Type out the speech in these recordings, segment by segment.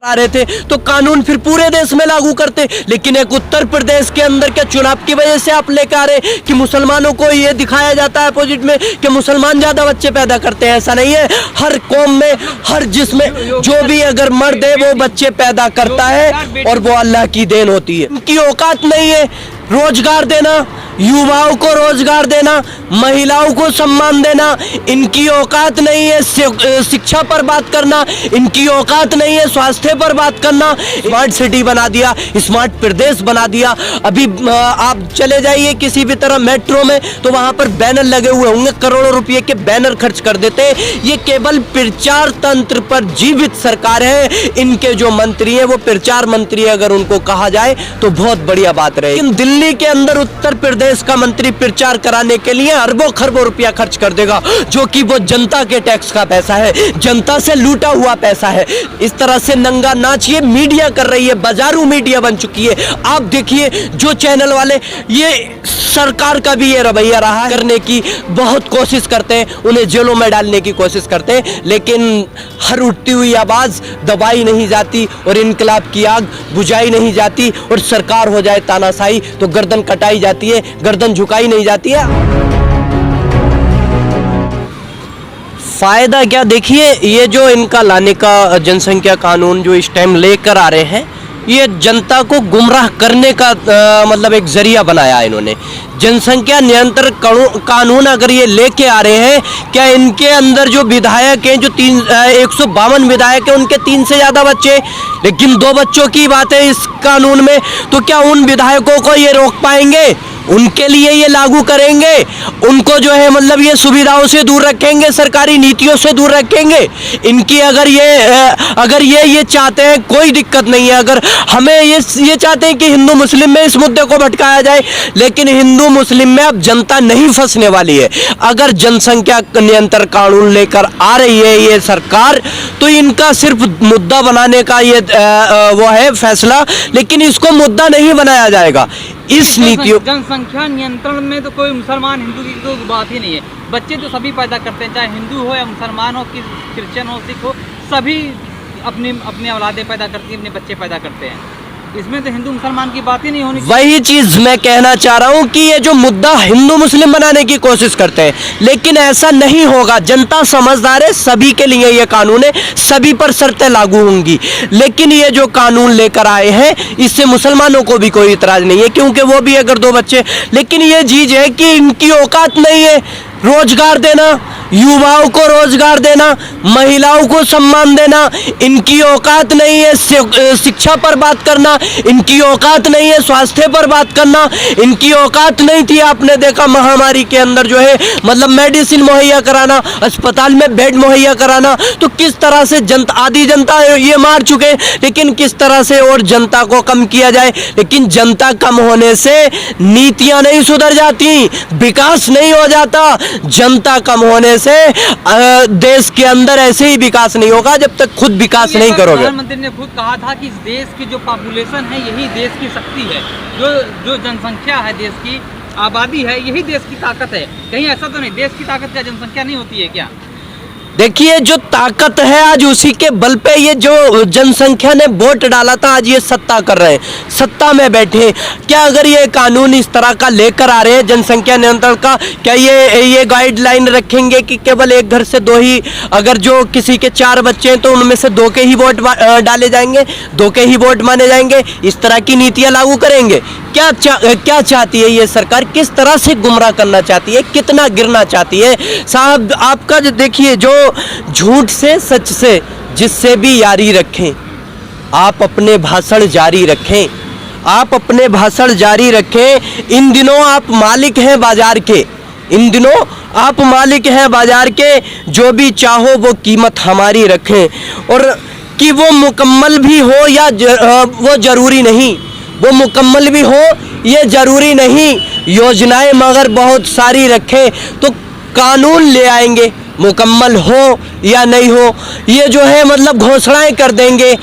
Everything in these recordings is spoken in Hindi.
आ रहे थे तो कानून फिर पूरे देश में लागू करते, लेकिन एक उत्तर प्रदेश के अंदर क्या चुनाव की वजह से आप लेकर आ रहे कि मुसलमानों को ये दिखाया जाता है अपोजिट में कि मुसलमान ज्यादा बच्चे पैदा करते हैं। ऐसा नहीं है, हर कौम में हर जिसमें जो भी अगर मर्द है वो बच्चे पैदा करता है और वो अल्लाह की देन होती है। उनकी औकात नहीं है रोजगार देना, युवाओं को रोजगार देना, महिलाओं को सम्मान देना, इनकी औकात नहीं है शिक्षा पर बात करना, इनकी औकात नहीं है स्वास्थ्य पर बात करना। स्मार्ट सिटी बना दिया, स्मार्ट प्रदेश बना दिया। अभी आप चले जाइए किसी भी तरह मेट्रो में तो वहां पर बैनर लगे हुए होंगे, करोड़ों रुपए के बैनर खर्च कर देते हैं। ये केवल प्रचार तंत्र पर जीवित सरकार है। इनके जो मंत्री है वो प्रचार मंत्री, अगर उनको कहा जाए तो बहुत बढ़िया बात रहे। लेकिन दिल्ली के अंदर उत्तर प्रदेश का मंत्री प्रचार कराने के लिए अरबों खरबों रुपया खर्च कर देगा, जो कि वो जनता के टैक्स का पैसा है, जनता से लूटा हुआ पैसा है। इस तरह से नंगा नाच ये मीडिया कर रही है, बाजारू मीडिया बन चुकी है। आप देखिए जो चैनल वाले, ये सरकार का भी ये रवैया रहा करने की बहुत कोशिश करते हैं, उन्हें जेलों में डालने की कोशिश करते हैं, लेकिन हर उठती हुई आवाज दबाई नहीं जाती और इनकलाब की आग बुझाई नहीं जाती। और सरकार हो जाए तानाशाही तो गर्दन कटाई जाती है, गर्दन झुकाई नहीं जाती है। फायदा क्या, देखिए ये जो इनका लाने का जनसंख्या कानून जो इस टाइम लेकर आ रहे हैं, ये जनता को गुमराह करने का मतलब एक जरिया बनाया है इन्होंने। जनसंख्या नियंत्रण कानून अगर ये लेके आ रहे हैं, क्या इनके अंदर जो विधायक हैं, जो 152 विधायक हैं, उनके 3 से ज्यादा बच्चे, लेकिन 2 बच्चों की बात है इस कानून में, तो क्या उन विधायकों को ये रोक पाएंगे? उनके लिए ये लागू करेंगे? उनको जो है मतलब ये सुविधाओं से दूर रखेंगे, सरकारी नीतियों से दूर रखेंगे? इनकी अगर ये चाहते हैं, कोई दिक्कत नहीं है। अगर हमें ये चाहते हैं कि हिंदू मुस्लिम में इस मुद्दे को भटकाया जाए, लेकिन हिंदू मुस्लिम में अब जनता नहीं फंसने वाली है। अगर जनसंख्या नियंत्रण कानून लेकर आ रही है ये सरकार, तो इनका सिर्फ मुद्दा बनाने का ये वो है फैसला, लेकिन इसको मुद्दा नहीं बनाया जाएगा। इस नीतियों जनसंख्या नियंत्रण में तो कोई मुसलमान हिंदू की तो बात ही नहीं है। बच्चे तो सभी पैदा करते हैं, चाहे हिंदू हो या मुसलमान हो, क्रिश्चियन हो, सिख हो, सभी अपनी औलादें पैदा करती हैं, अपने बच्चे पैदा करते हैं। इसमें तो हिंदू मुसलमान की बात ही नहीं होनी। वही चीज मैं कहना चाह रहा हूं कि ये जो मुद्दा हिंदू मुस्लिम बनाने की कोशिश करते हैं, लेकिन ऐसा नहीं होगा। जनता समझदार है, सभी के लिए ये कानून है, सभी पर शर्तें लागू होंगी। लेकिन ये जो कानून लेकर आए हैं, इससे मुसलमानों को भी कोई इतराज नहीं है, क्योंकि वो भी अगर 2 बच्चे, लेकिन ये चीज है कि इनकी औकात नहीं है रोजगार देना, युवाओं को रोजगार देना, महिलाओं को सम्मान देना। इनकी औकात नहीं है शिक्षा पर बात करना, इनकी औकात नहीं है स्वास्थ्य पर बात करना, इनकी औकात नहीं थी, आपने देखा महामारी के अंदर जो है मतलब मेडिसिन मुहैया कराना, अस्पताल में बेड मुहैया कराना। तो किस तरह से आधी जनता ये मार चुके, लेकिन किस तरह से और जनता को कम किया जाए। लेकिन जनता कम होने से नीतियां नहीं सुधर जाती, विकास नहीं हो जाता। जनता कम होने से देश के अंदर ऐसे ही विकास नहीं होगा जब तक खुद विकास नहीं करोगे। प्रधानमंत्री ने खुद कहा था कि इस देश की जो पॉपुलेशन है यही देश की शक्ति है, जो जनसंख्या है, देश की आबादी है, यही देश की ताकत है। कहीं ऐसा तो नहीं देश की ताकत क्या जनसंख्या नहीं होती है क्या? देखिए जो ताकत है आज उसी के बल पे ये जो जनसंख्या ने वोट डाला था, आज ये सत्ता कर रहे हैं, सत्ता में बैठे। क्या अगर ये कानून इस तरह का लेकर आ रहे हैं जनसंख्या नियंत्रण का, क्या ये गाइडलाइन रखेंगे कि केवल एक घर से 2 ही, अगर जो किसी के 4 बच्चे हैं तो उनमें से 2 के ही वोट डाले जाएंगे, 2 के ही वोट माने जाएंगे? इस तरह की नीतियां लागू करेंगे? क्या चाहती है ये सरकार? किस तरह से गुमराह करना चाहती है? कितना गिरना चाहती है? साहब आपका जो देखिए, जो झूठ से सच से जिससे भी यारी रखें, आप अपने भाषण जारी रखें, आप अपने भाषण जारी रखें। इन दिनों आप मालिक हैं बाजार के, इन दिनों आप मालिक हैं बाजार के, जो भी चाहो वो कीमत हमारी रखें। और कि वो मुकम्मल भी हो या वो जरूरी नहीं, वो मुकम्मल भी हो ये जरूरी नहीं। योजनाएं मगर बहुत सारी रखें तो कानून ले आएंगे, मुकम्मल हो या नहीं हो ये जो है मतलब घोषणाएं कर देंगे।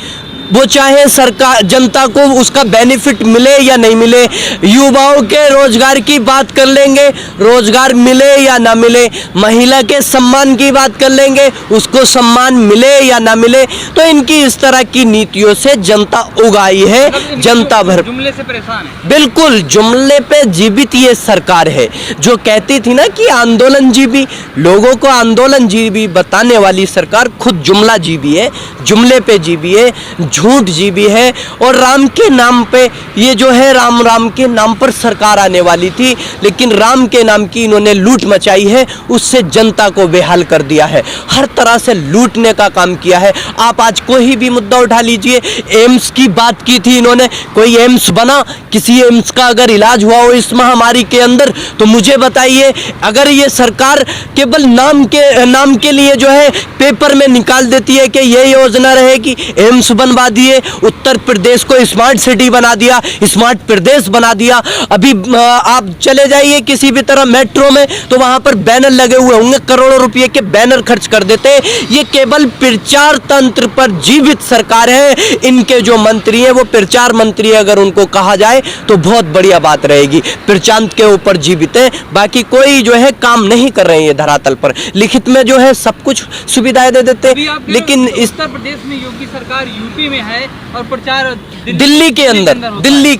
वो चाहे सरकार जनता को उसका बेनिफिट मिले या नहीं मिले, युवाओं के रोजगार की बात कर लेंगे, रोजगार मिले या ना मिले, महिला के सम्मान की बात कर लेंगे, उसको सम्मान मिले या ना मिले। तो इनकी इस तरह की नीतियों से जनता उगाई है, जनता भर जुमले से परेशान है। बिल्कुल जुमले पे जीवित ये सरकार है, जो कहती थी ना कि आंदोलन जीवी, लोगों को आंदोलन जीवी बताने वाली सरकार खुद जुमला जीवी है, जुमले पे जीवी है, झूठ जीवी है। और राम के नाम पे ये जो है राम के नाम पर सरकार आने वाली थी, लेकिन राम के नाम की इन्होंने लूट मचाई है, उससे जनता को बेहाल कर दिया है, हर तरह से लूटने का काम किया है। आप आज कोई भी मुद्दा उठा लीजिए, एम्स की बात की थी इन्होंने, कोई एम्स बना, किसी एम्स का अगर इलाज हुआ हो इस महामारी के अंदर तो मुझे बताइए। अगर ये सरकार केवल नाम के लिए जो है पेपर में निकाल देती है कि ये योजना रहेगी, एम्स बनवा दिए, उत्तर प्रदेश को स्मार्ट सिटी बना दिया, स्मार्ट प्रदेश बना दिया। अभी आप चले जाइए किसी भी तरह मेट्रो में तो वहां पर बैनर लगे हुए होंगे, करोड़ों रुपए के बैनर खर्च कर देते। ये केवल प्रचार तंत्र पर जीवित सरकार है। इनके जो मंत्री हैं वो प्रचार मंत्री, अगर उनको कहा जाए तो बहुत बढ़िया बात रहेगी, प्रचार के ऊपर जीवित है, बाकी कोई जो है काम नहीं कर रहे हैं धरातल पर। लिखित में जो है सब कुछ सुविधाएं दे देते, लेकिन इस उत्तर प्रदेश में योगी सरकार यूपी में है और प्रचार दिल्ली के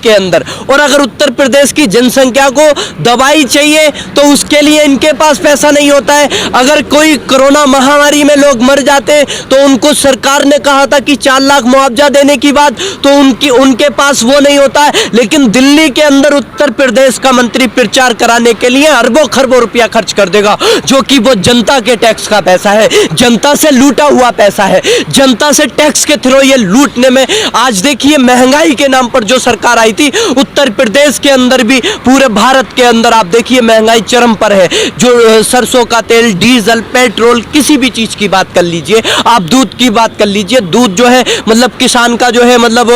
अंदर। और अगर उत्तर प्रदेश की जनसंख्या को दवाई चाहिए तो उसके लिए इनके पास पैसा नहीं होता है। अगर कोई कोरोना महामारी में लोग मर जाते तो उनको सरकार ने कहा था कि 4 लाख मुआवजा देने की बात, तो उनके पास वो नहीं होता है। लेकिन दिल्ली के अंदर उत्तर प्रदेश का मंत्री प्रचार कराने के लिए अरबों खरबों रुपया खर्च कर देगा, जो कि वो जनता के टैक्स का पैसा है, जनता से लूटा हुआ पैसा है, जनता से टैक्स के थ्रू ये लूटने में। आज देखिए महंगाई के नाम पर जो सरकार आई थी उत्तर प्रदेश के अंदर भी, पूरे भारत के अंदर आप देखिए महंगाई चरम पर है। जो सरसों का तेल, डीजल, पेट्रोल, किसी भी चीज की बात कर लीजिए, आप दूध की बात कर लीजिए, दूध जो है मतलब किसान का जो है मतलब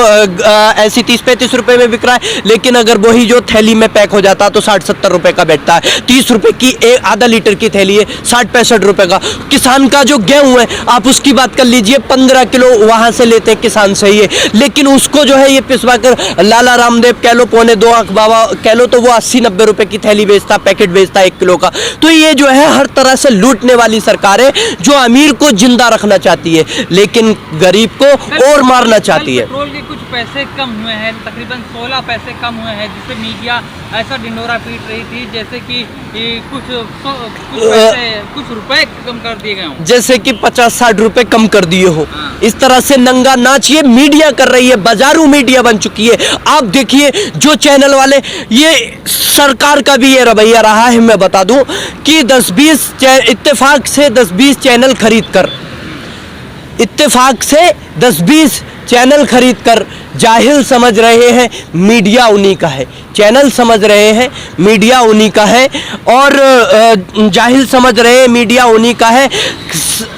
ऐसी 30-35 रुपए में बिक रहा है, लेकिन अगर वही जो थैली में पैक हो जाता तो 60-70 रुपए का बैठता है। 30 रुपए की आधा लीटर की थैली है, 60-65 रुपए का। किसान का जो गेहूं है आप उसकी बात कर लीजिए, 15 किलो वहां से लेते हैं किसान से ही, लेकिन उसको जो है ये पिसवा कर लाला रामदेव कह लो, पौने 2 आंख बाबा कह लो, तो वो 80-90 रुपए की थैली बेचता, पैकेट बेचता 1 किलो का। तो ये जो है हर तरह से लूटने वाली सरकार है, जो अमीर को जिंदा रखना चाहती है लेकिन गरीब को और मारना चाहती है। पेट्रोल के कुछ पैसे कम हुए हैं, तकरीबन 16 पैसे कम हुए हैं, जिससे मीडिया ऐसा ढिंडोरा पीट रही थी जैसे कि कुछ रुपए कम कर दिए गए हों, जैसे कि 50-60 रुपए कम कर दिए हो। इस तरह से नंगा नाच ये मीडिया कर रही है, बाजारू मीडिया बन चुकी है। आप देखिए जो चैनल वाले, ये सरकार का भी ये रवैया रहा है। मैं बता दूं कि 10-20 इत्तेफाक से 10-20 चैनल खरीद कर, इत्तेफाक से 10-20 चैनल खरीद कर जाहिल समझ रहे हैं मीडिया उन्हीं का है, चैनल समझ रहे हैं मीडिया उन्हीं का है, और जाहिल समझ रहे हैं मीडिया उन्हीं का है।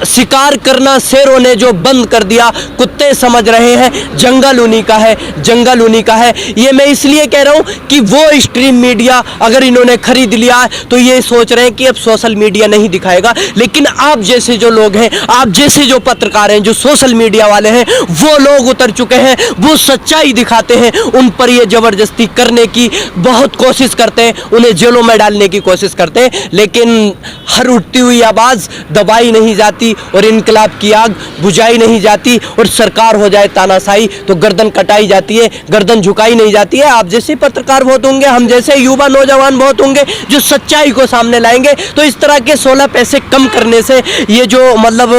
शिकार करना शेरों ने जो बंद कर दिया, कुत्ते समझ रहे हैं जंगल उन्हीं का है, जंगल उन्हीं का है। ये मैं इसलिए कह रहा हूँ कि वो स्ट्रीम मीडिया अगर इन्होंने खरीद लिया तो ये सोच रहे हैं कि अब सोशल मीडिया नहीं दिखाएगा, लेकिन आप जैसे जो लोग हैं, आप जैसे जो पत्रकार हैं, जो सोशल मीडिया वाले हैं, वो लोग उतर चुके हैं, वो सच्चाई दिखाते हैं। उन पर ये जबरदस्ती करने की बहुत कोशिश करते हैं, उन्हें जेलों में डालने की कोशिश करते हैं, लेकिन हर उठती हुई आवाज दबाई नहीं जाती और इनकलाब की आग बुझाई नहीं जाती, और सरकार हो जाए तानाशाही तो गर्दन कटाई जाती है, गर्दन झुकाई नहीं जाती है। आप जैसे पत्रकार बहुत होंगे, हम जैसे युवा नौजवान बहुत होंगे जो सच्चाई को सामने लाएंगे। तो इस तरह के 16 पैसे कम करने से ये जो मतलब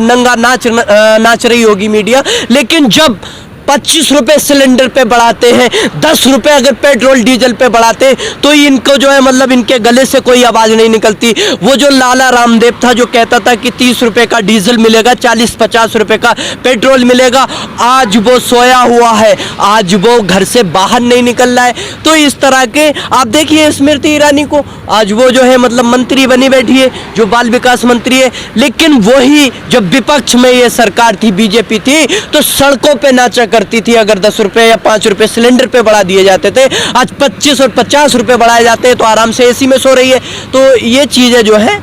नंगा नाच रही होगी मीडिया, लेकिन जब 25 रुपए सिलेंडर पे बढ़ाते हैं, 10 रुपए अगर पेट्रोल डीजल पे बढ़ाते हैं, तो इनको जो है मतलब इनके गले से कोई आवाज नहीं निकलती। वो जो लाला रामदेव था जो कहता था कि 30 रुपए का डीजल मिलेगा, 40-50 रुपए का पेट्रोल मिलेगा, आज वो सोया हुआ है, आज वो घर से बाहर नहीं निकल रहा है। तो इस तरह के आप देखिए स्मृति ईरानी को, आज वो जो है मतलब मंत्री बनी बैठी है, जो बाल विकास मंत्री है, लेकिन वही जब विपक्ष में ये सरकार थी, बीजेपी थी, तो सड़कों पे नाचा करती थी, अगर 10 रुपए या 5 रुपए सिलेंडर पे बढ़ा दिए जाते थे, आज 25 और 50 रुपए बढ़ाए जाते हैं तो आराम से एसी में सो रही है। तो ये चीज़ें जो है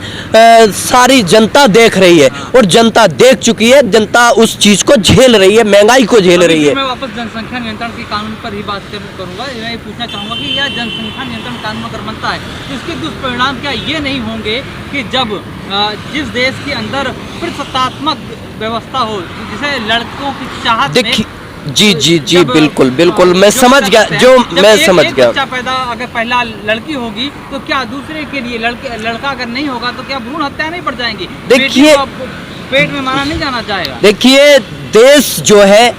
सारी जनता देख रही है और जनता देख चुकी है, जनता उस चीज़ को झेल रही है, महंगाई को झेल रही है। मैं वापस जनसंख्या नियंत्रण के कानून पर ही बात करूंगा। मैं पूछना चाहूँगा कि यह जनसंख्या नियंत्रण कानून अगर बनता है तो इसके दुष्परिणाम क्या ये नहीं होंगे कि जब जिस देश के अंदर प्रतिशतात्मक व्यवस्था हो, जिसे लड़कों की चाहत देखिए जी बिल्कुल बिल्कुल मैं समझ गया, जो मैं समझ गया। बच्चा पैदा अगर पहला लड़की होगी तो क्या दूसरे के लिए लड़का अगर नहीं होगा तो क्या भ्रूण हत्या नहीं बढ़ जाएंगी? देखिए पेट में मारा नहीं जाना चाहेगा। देखिए देश जो है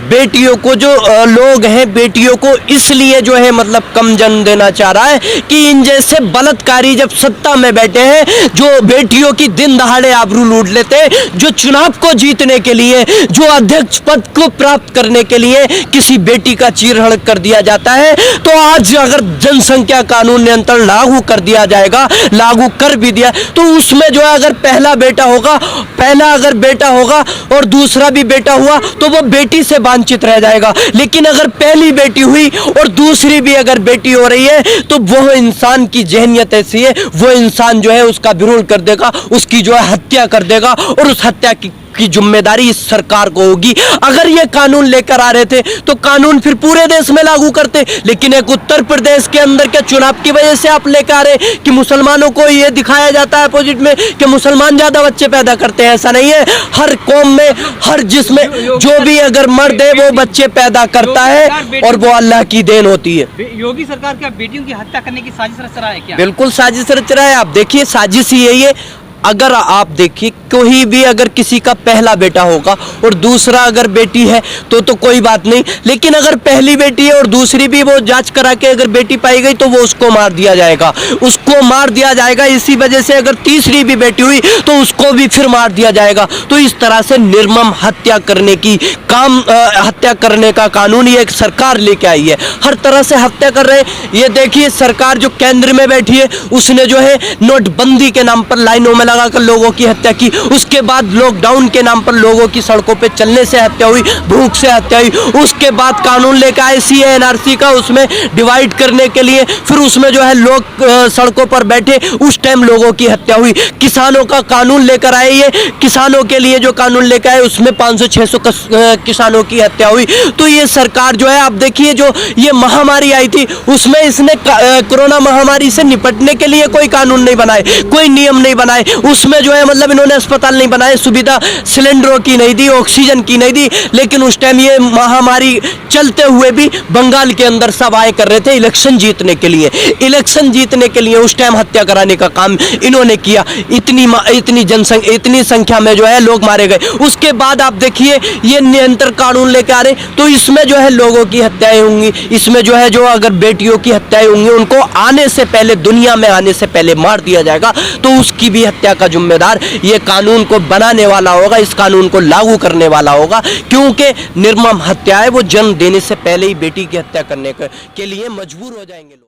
बेटियों को, जो लोग हैं बेटियों को इसलिए जो है मतलब कम जन्म देना चाह रहा है कि इन जैसे बलात्कारी जब सत्ता में बैठे हैं, जो बेटियों की दिन दहाड़े आबरू लूट लेते हैं, जो चुनाव को जीतने के लिए, जो अध्यक्ष पद को प्राप्त करने के लिए किसी बेटी का चीरहरण कर दिया जाता है, तो आज अगर जनसंख्या कानून नियंत्रण लागू कर दिया जाएगा, लागू कर भी दिया, तो उसमें जो है अगर पहला अगर बेटा होगा और दूसरा भी बेटा हुआ तो वो बेटी से वांछित रह जाएगा। लेकिन अगर पहली बेटी हुई और दूसरी भी अगर बेटी हो रही है तो वह इंसान की जहनियत ऐसी है, वो इंसान जो है उसका विरोध कर देगा, उसकी जो है हत्या कर देगा और उस हत्या की जिम्मेदारी इस सरकार को होगी। अगर ये कानून लेकर आ रहे थे तो कानून फिर पूरे देश में लागू करते, लेकिन एक उत्तर प्रदेश के अंदर के चुनाव की वजह से आप लेकर आ रहे कि मुसलमानों को ये दिखाया जाता है अपोजिट में कि मुसलमान ज्यादा बच्चे पैदा करते हैं। ऐसा नहीं है, हर कौम में, हर जिसमें जो भी अगर मर्द है वो बच्चे पैदा करता है और वो अल्लाह की देन होती है। योगी सरकार क्या बेटियों की हत्या करने की साजिश रच रहा है क्या? बिल्कुल साजिश रच रहा है। आप देखिए साजिश ही यही है। अगर आप देखिए कोई भी अगर किसी का पहला बेटा होगा और दूसरा अगर बेटी है तो कोई बात नहीं, लेकिन अगर पहली बेटी है और दूसरी भी वो जांच करा के अगर बेटी पाई गई तो वो उसको मार दिया जाएगा, इसी वजह से अगर तीसरी भी बेटी हुई तो उसको भी फिर मार दिया जाएगा। तो इस तरह से निर्मम हत्या करने का कानून ये एक सरकार लेके आई है। हर तरह से हत्या कर रहे हैं। ये देखिए सरकार जो केंद्र में बैठी है उसने जो है नोटबंदी के नाम पर लाइनों में लगाकर लोगों की हत्या की, उसके बाद लॉकडाउन के नाम पर लोगों की सड़कों पे चलने से हत्या हुई, भूख से हत्या हुई, उसके बाद कानून लेकर आए CA/NRC का, उसमें डिवाइड करने के लिए, फिर उसमें जो है लोग सड़कों पर बैठे, उस टाइम लोगों की हत्या हुई। किसानों का कानून लेकर आए, ये किसानों के लिए जो कानून लेकर आए उसमें 500-600 किसानों की हत्या हुई। तो ये सरकार जो है, आप देखिए जो ये महामारी आई थी उसमें इसने कोरोना महामारी से निपटने के लिए कोई कानून नहीं बनाए, कोई नियम नहीं बनाए, उसमें जो है मतलब इन्होंने अस्पताल नहीं बनाए, सुविधा सिलेंडरों की नहीं दी, ऑक्सीजन की नहीं दी। लेकिन उस टाइम ये महामारी चलते हुए भी बंगाल के अंदर सब आए कर रहे थे इलेक्शन जीतने के लिए उस टाइम हत्या कराने का काम इन्होंने किया। इतनी संख्या में जो है लोग मारे गए। उसके बाद आप देखिए ये नियंत्रण कानून लेकर आ रहे, तो इसमें जो है लोगों की हत्याएं होंगी, इसमें जो है जो अगर बेटियों की हत्याएं होंगी उनको आने से पहले, दुनिया में आने से पहले मार दिया जाएगा। तो उसकी भी हत्या का जिम्मेदार ये कानून को बनाने वाला होगा, इस कानून को लागू करने वाला होगा, क्योंकि निर्मम हत्या है वो जन्म देने से पहले ही बेटी की हत्या करने के लिए मजबूर हो जाएंगे लोग।